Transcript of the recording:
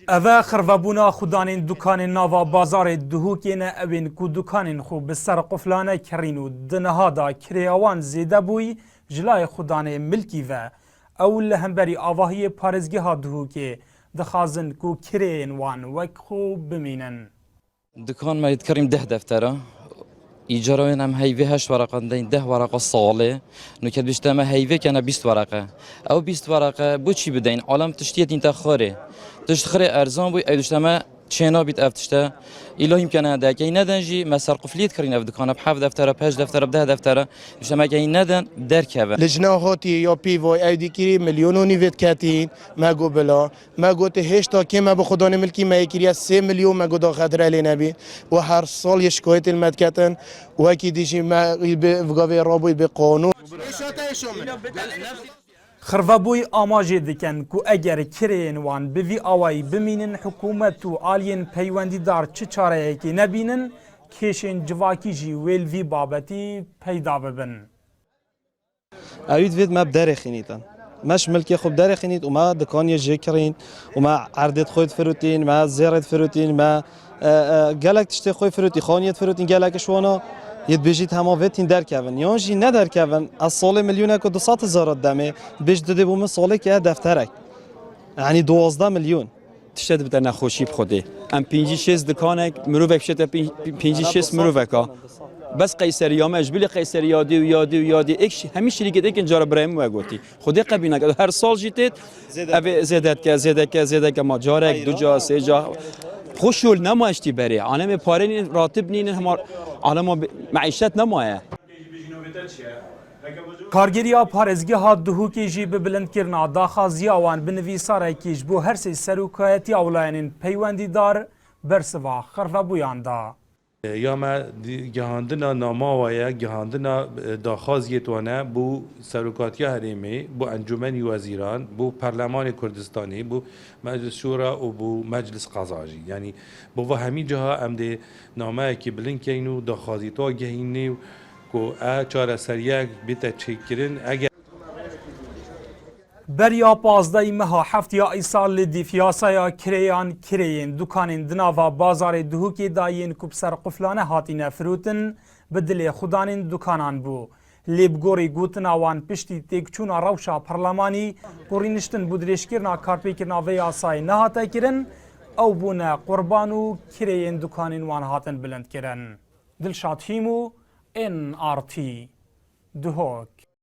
اوه خرابونا خودانین دکان نوا بازار دهوکینه اوین کو دکانین خو به سر قفلانه کرینو دنهادا کریوان زیده بوی جلای خودانه ملکی و اول همبری آواهی پارزگی ها دهوکی دخازن کو کرین وان وک خو بمینن دکان ما يتكرم 10 دفتره ایجارا هم هیوی 8 ورقه دین 10 ورقه ساله نکت بیشتر هیوی کنه 20 ورقه او 20 ورقه بو چی بدین عالم تشتیت این تخاره تشتخره ارزان بو ایدشتما چینا بیت افتشته الهیم کنه ده کی ندن جی مسر قفلیت کرین اف دکانه ب 7 دفتره 5 دفتره 10 دفتره بیشتر کی ندن درکه لجنه یا پیوای ایدیکی میلیونی وید کاتین ما گو بلا ما گوت هشتا که ما به خدا ملکی ما یکیه 3 میلیون ما گو داخل علی نبی و هر سال یه شکایت المدکتن و کی دیجی ما به وقوی رابطه به قانون خرابوی آماجه دکن کو اگر کرین وان بوی آوای بمینن حکومت و آلین پیوندی دار چه چاره کی نبینن کشن جواکی جی ویلوی بابتی پیدا ببن اوید وید ما بداره خینیتن مش ملکی خوب داره خینیت و ما دکانی جکرین و ما عردت خود فروتین ما زیرت فروتین ما گلک تشتی خود فروتی خانیت فروتین گلک شوانا ید بجید همه ویتین درکون یا جی ندرکون از سال میلیونه که 200,000 دمه بجد بوم سالی که دفترک یعنی 12 میلیون تشتد بده نخوشی بخوده ام 5-6 دکانک مروفک شده 5-6 مروفکا بس قیصریا مجبور قیصریا یادی اکش همین شرکت یک انجار برایم و گویی خودی قبیله که هر سال جیتید اوه زیادت که ما جارک 2 جا 3 جا خوشول نمایشتی بری عالم پارین راتب نین هم عالم معیشت نمایه کارگریا پارزگی ها دهوکی جی به بلند کرنا داخازی آوان بنویساره کیش بو هر سی سروکایتی اولینین پیوندی دار برسوا خرابویان دا یا ما گهاندنا ناماویا گهاندنا داخازیتوانه بو سروکاتی هریمی بو انجمن وزیران بو پارلمان کردستانی بو مجلس شورا و بو مجلس قضایی یعنی بو همه جاها ام ده نامه کی بلنکینو داخازیتو گهینی کو چاره سریع بیت چیکرین اگر بریا پازدهی مها هفته ایسال دیفیاسا یا کریان کرین دکانین دناوا بازار دهوکی داین کبسر قفلانه هاتین فروتن بدل خودانین دکانان بو لیبگوری گوتن آوان پشتی تکچون روشا پرلمانی قرینشتن بودریشکرنا کارپیکرنا و یاسای نهاتا کرن او بونه قربانو کرین دکانین وان هاتن بلند کرن دلشاد هیمو NRT دهوک